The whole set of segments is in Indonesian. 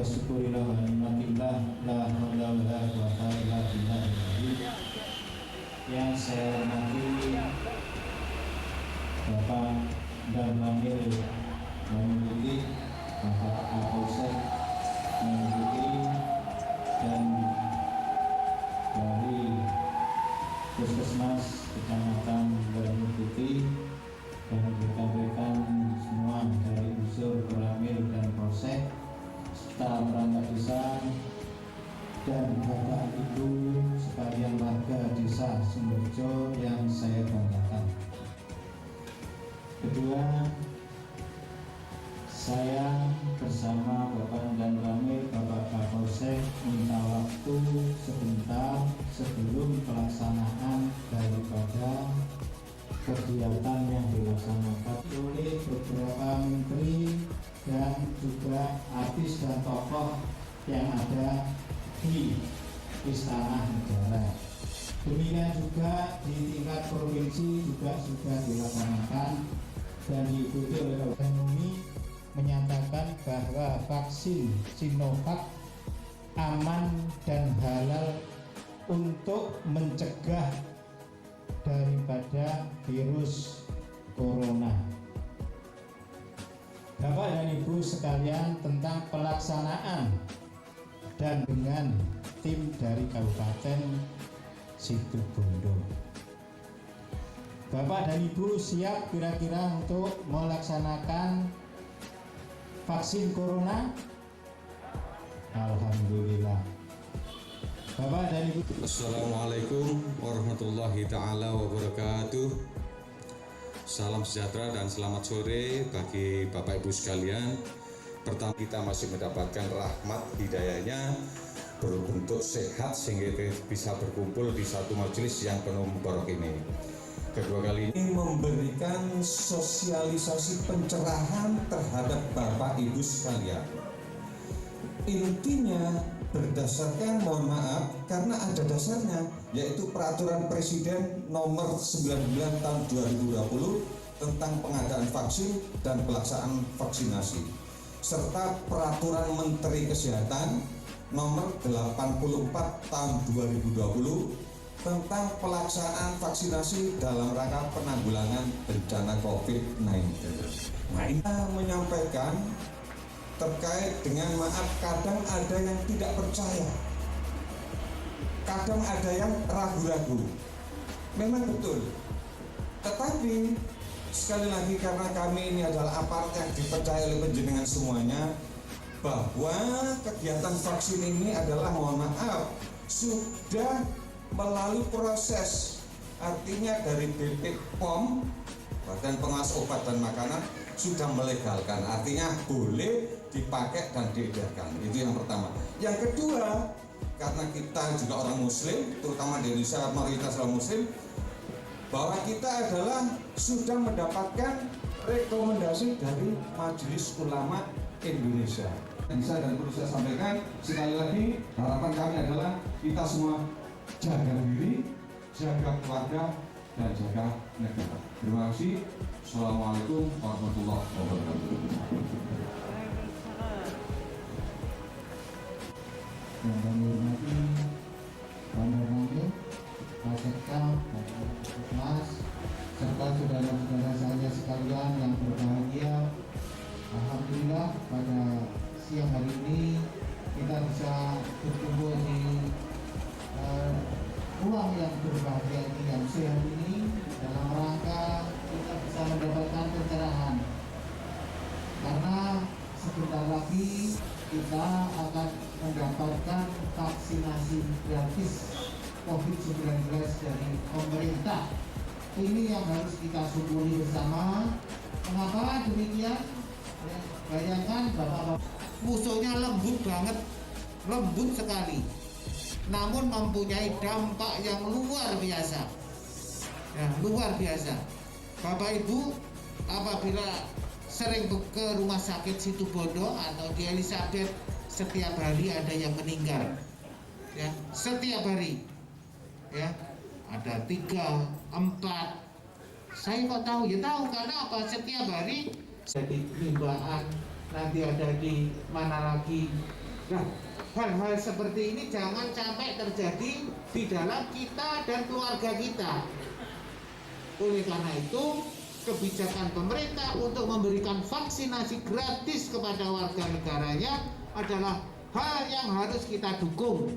syukurillah wa ni'matillah la haula wa la quwwata illa billah. Yang saya hormati Bapak dan Wakil Memiliki Bapak Kapolsek Memiliki dan dari Puskesmas Kecamatan Bandung Putih dan rekan-rekan semua dari unsur Koramil dan Polsek serta perangkat desa dan Bapak Ibu sekalian warga desa Sumberjo yang saya banggakan. Kedua, saya bersama Bapak dan Ramil, Bapak Kapolsek minta waktu sebentar sebelum pelaksanaan daripada kegiatan yang dilaksanakan oleh beberapa menteri dan juga artis dan tokoh yang ada di Istana Negara. Demikian juga di tingkat provinsi juga sudah dilaksanakan dan diikuti oleh ekonomi menyatakan bahwa vaksin Sinovac aman dan halal untuk mencegah daripada virus corona. Bapak dan Ibu sekalian, tentang pelaksanaan dan dengan tim dari Kabupaten Situbondo. Bapak dan Ibu siap kira-kira untuk melaksanakan vaksin corona? Alhamdulillah. Bapak dan Ibu. Assalamualaikum warahmatullahi ta'ala wabarakatuh. Salam sejahtera dan selamat sore bagi Bapak Ibu sekalian. Pertama, kita masih mendapatkan rahmat hidayahnya berbentuk sehat sehingga kita bisa berkumpul di satu majelis yang penuh mubarak ini. Kedua kali ini memberikan sosialisasi pencerahan terhadap Bapak Ibu sekalian. Intinya berdasarkan, mohon maaf karena ada dasarnya, yaitu Peraturan Presiden Nomor 99 Tahun 2020 tentang pengadaan vaksin dan pelaksanaan vaksinasi, serta Peraturan Menteri Kesehatan Nomor 84 Tahun 2020 tentang pelaksanaan vaksinasi dalam rangka penanggulangan bencana COVID-19. Nah, ini menyampaikan terkait dengan, maaf, kadang ada yang tidak percaya, kadang ada yang ragu-ragu. Memang betul, tetapi sekali lagi karena kami ini adalah aparat yang dipercaya oleh penjenengan semuanya, bahwa kegiatan vaksin ini adalah, mohon maaf, sudah melalui proses, artinya dari BPOM, Badan Pengawas Obat dan Makanan, sudah melegalkan, artinya boleh dipakai dan diedarkan. Itu yang pertama. Yang kedua, karena kita juga orang Muslim, terutama di Indonesia mayoritas orang Muslim, bahwa kita adalah sudah mendapatkan rekomendasi dari Majelis Ulama Indonesia. Bisa dan perlu saya sampaikan sekali lagi, harapan kami adalah kita semua jaga diri, jaga keluarga, dan jaga negara. Terima kasih. Assalamualaikum warahmatullahi wabarakatuh. Yang kami hormati Pak Ramil, Pak Sekda, Pak Mas, serta saudara-saudara saya sekalian yang berbahagia. Alhamdulillah pada siang hari ini kita bisa berkumpul di ruang yang berbahagia ini, yang sehat ini, dalam rangka kita bisa mendapatkan pencerahan, karena sebentar lagi kita akan mendapatkan vaksinasi gratis COVID-19 dari pemerintah. Ini yang harus kita syukuri bersama. Mengapa demikian? Bayangkan Bapak-bapak, musuhnya lembut banget, lembut sekali, namun mempunyai dampak yang luar biasa, ya, luar biasa. Bapak Ibu apabila sering ke rumah sakit Situbondo atau di Elizabeth, setiap hari ada yang meninggal, ya, setiap hari, ya, ada 3, 4. Saya kok tahu? Ya tahu, karena apa? Setiap hari jadi limbaan, nanti ada di mana lagi Nah, hal-hal seperti ini jangan sampai terjadi di dalam kita dan keluarga kita. Oleh karena itu, kebijakan pemerintah untuk memberikan vaksinasi gratis kepada warga negaranya adalah hal yang harus kita dukung.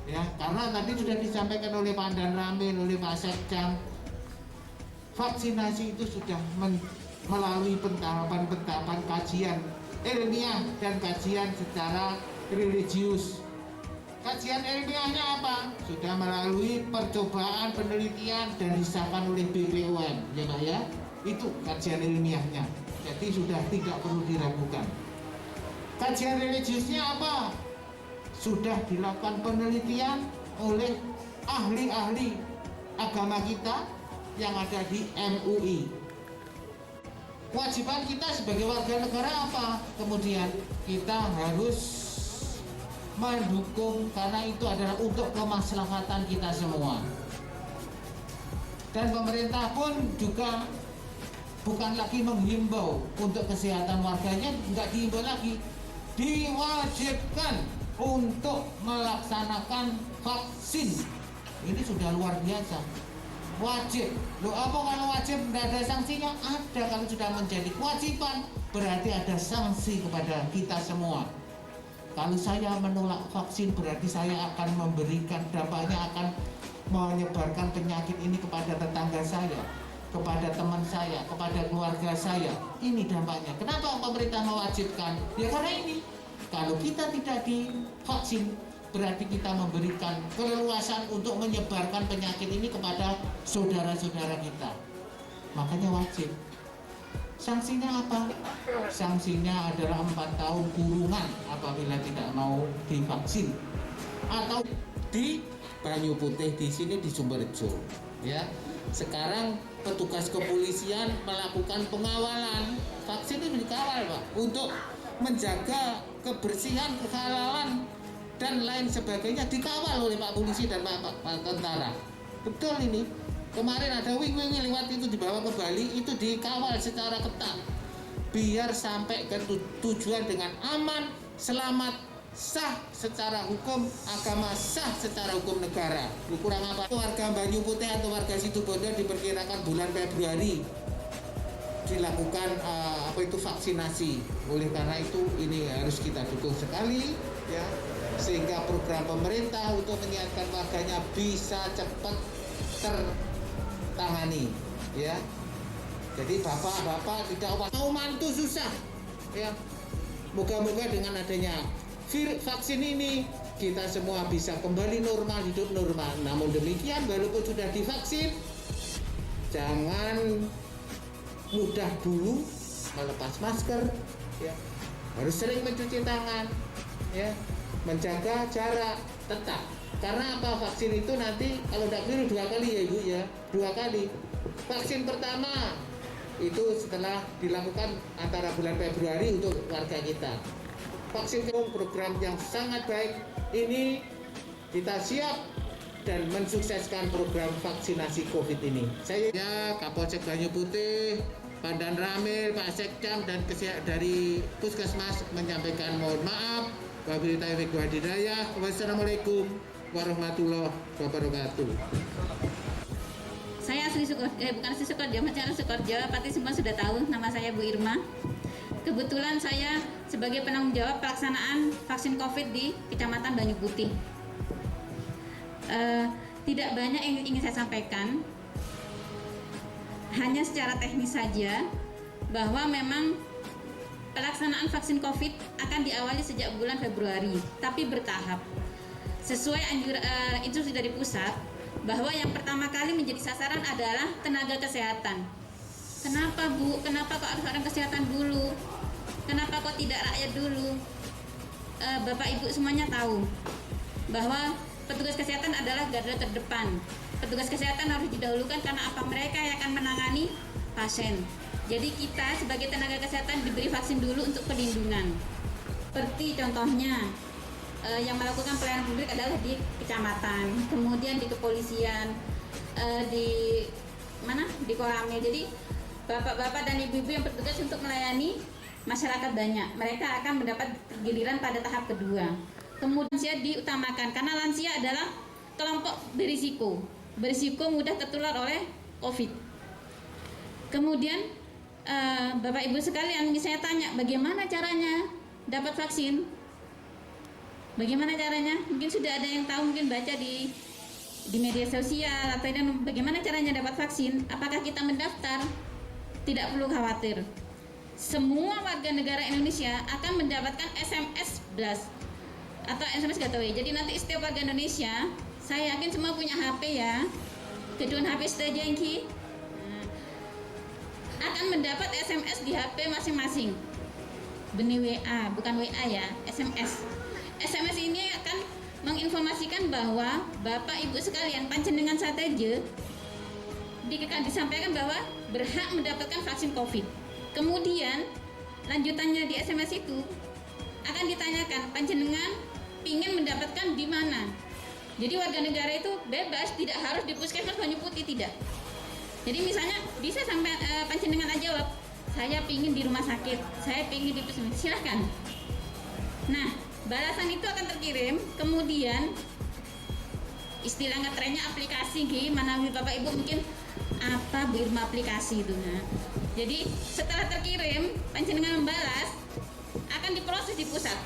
Ya, karena tadi sudah disampaikan oleh Pak Dan Ramil, oleh Pak Sekjam, vaksinasi itu sudah melalui pentahapan-pentahapan kajian ilmiah dan kajian secara religius. Kajian ilmiahnya apa? Sudah melalui percobaan, penelitian, dan disahkan oleh BPOM, ya Pak ya. Itu kajian ilmiahnya. Jadi sudah tidak perlu diragukan. Kajian religiusnya apa? Sudah dilakukan penelitian oleh ahli-ahli agama kita yang ada di MUI. Kewajiban kita sebagai warga negara apa? Kemudian kita harus mendukung, karena itu adalah untuk kemaslahatan kita semua. Dan pemerintah pun juga bukan lagi menghimbau untuk kesehatan warganya, nggak dihimbau lagi, diwajibkan untuk melaksanakan vaksin. Ini sudah luar biasa. Wajib. Loh, apa kalau wajib tidak ada sanksinya? Ada. Kalau sudah menjadi kewajiban, berarti ada sanksi kepada kita semua. Kalau saya menolak vaksin, berarti saya akan memberikan, dampaknya akan menyebarkan penyakit ini kepada tetangga saya, kepada teman saya, kepada keluarga saya. Ini dampaknya. Kenapa pemerintah mewajibkan? Ya karena ini. Kalau kita tidak divaksin, berarti kita memberikan keleluasan untuk menyebarkan penyakit ini kepada saudara-saudara kita. Makanya wajib. Sanksinya apa? Sanksinya adalah 4 tahun kurungan apabila tidak mau divaksin. Atau di Banyu Putih, di sini di Sumberjo. Ya. Sekarang petugas kepolisian melakukan pengawalan. Vaksin ini dikawal, Pak, untuk menjaga kebersihan, kehalalan, dan lain sebagainya, dikawal oleh Pak Polisi dan Pak Tentara. Betul ini. Kemarin ada wing-wing lewat itu dibawa ke Bali, itu dikawal secara ketat biar sampai ke tujuan dengan aman, selamat, sah secara hukum, agama sah secara hukum negara. Kurang apa? Warga Banyu Putih atau warga Situbondo diperkirakan bulan Februari dilakukan vaksinasi. Oleh karena itu ini harus kita dukung sekali, ya, sehingga program pemerintah untuk menyiapkan warganya bisa cepat tertangani, ya. Jadi bapak-bapak tidak mau mantu susah, ya. Moga-moga dengan adanya vaksin ini kita semua bisa kembali normal, hidup normal. Namun demikian, walaupun sudah divaksin, jangan mudah dulu melepas masker, ya. Harus sering mencuci tangan, ya. Menjaga jarak tetap. Karena apa? Vaksin itu nanti kalau tidak keliru 2 kali ya Ibu, ya, 2 kali. Vaksin pertama itu setelah dilakukan antara bulan Februari untuk warga kita. Vaksin program yang sangat baik ini, kita siap dan mensukseskan program vaksinasi COVID ini. Saya Kapolsek Banyu Putih, Pak Dan Ramil, Pak Sekjam, dan dari Puskesmas menyampaikan mohon maaf. Wabillahi taufiq wal hidayah. Wassalamualaikum warahmatullahi wabarakatuh. Saya bukan asli Sukoharjo, Macara Sukoharjo. Pasti semua sudah tahu nama saya Bu Irma. Kebetulan saya sebagai penanggung jawab pelaksanaan vaksin COVID di Kecamatan Banyu Putih. Tidak banyak yang ingin saya sampaikan, hanya secara teknis saja bahwa memang pelaksanaan vaksin COVID akan diawali sejak bulan Februari, tapi bertahap. Sesuai instruksi dari pusat, bahwa yang pertama kali menjadi sasaran adalah tenaga kesehatan. Kenapa Bu? Kenapa kok harus orang kesehatan dulu? Kenapa kok tidak rakyat dulu? Bapak Ibu semuanya tahu bahwa petugas kesehatan adalah garda terdepan. Petugas kesehatan harus didahulukan karena apa? Mereka yang akan menangani pasien. Jadi kita sebagai tenaga kesehatan diberi vaksin dulu untuk perlindungan. Seperti contohnya yang melakukan pelayanan publik adalah di kecamatan, kemudian di kepolisian, di mana? Di Koramil. Jadi bapak-bapak dan ibu-ibu yang bertugas untuk melayani masyarakat banyak, mereka akan mendapat giliran pada tahap kedua. Kemudian lansia diutamakan karena lansia adalah kelompok berisiko mudah tertular oleh COVID. Kemudian Bapak Ibu sekalian, saya tanya bagaimana caranya dapat vaksin? Bagaimana caranya? Mungkin sudah ada yang tahu, mungkin baca di media sosial atau bagaimana caranya dapat vaksin. Apakah kita mendaftar? Tidak perlu khawatir. Semua warga negara Indonesia akan mendapatkan SMS blast atau SMS gateway. Jadi nanti setiap warga Indonesia, saya yakin semua punya HP ya. Kedua HP sudah jengki akan mendapat SMS di HP masing-masing. Benih WA, bukan WA ya, SMS. SMS ini akan menginformasikan bahwa Bapak Ibu sekalian panjenengan sateje disampaikan bahwa berhak mendapatkan vaksin COVID. Kemudian lanjutannya di SMS itu akan ditanyakan panjenengan ingin mendapatkan di mana. Jadi warga negara itu bebas, tidak harus di puskesmas Banyu Putih, tidak. Jadi misalnya bisa sampai panjenengan aja jawab, saya pingin di rumah sakit, saya pingin di puskesmas, silahkan. Nah, balasan itu akan terkirim, kemudian istilah ngetrennya aplikasi, gimana Bapak Ibu mungkin apa Bu Irma aplikasi itu. Nah, jadi setelah terkirim, panjenengan membalas akan diproses di pusat,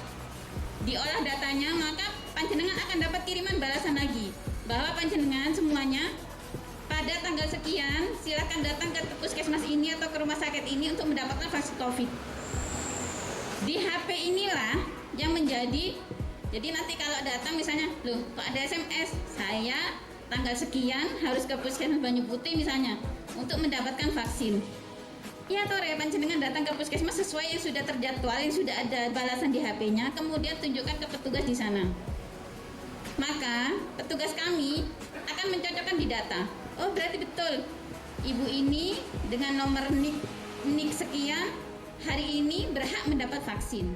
diolah datanya, maka panjenengan akan dapat kiriman balasan lagi bahwa panjenengan semuanya pada tanggal sekian silakan datang ke puskesmas ini atau ke rumah sakit ini untuk mendapatkan vaksin COVID. Di HP inilah yang menjadi, jadi nanti kalau datang misalnya, loh kok ada SMS, saya tanggal sekian harus ke puskesmas Banyu Putih misalnya untuk mendapatkan vaksin. Ya tore, panjenengan datang ke puskesmas sesuai yang sudah terjadwal, yang sudah ada balasan di HP-nya, kemudian tunjukkan ke petugas di sana. Maka petugas kami akan mencocokkan di data. Oh berarti betul, ibu ini dengan nomor nik sekian hari ini berhak mendapat vaksin.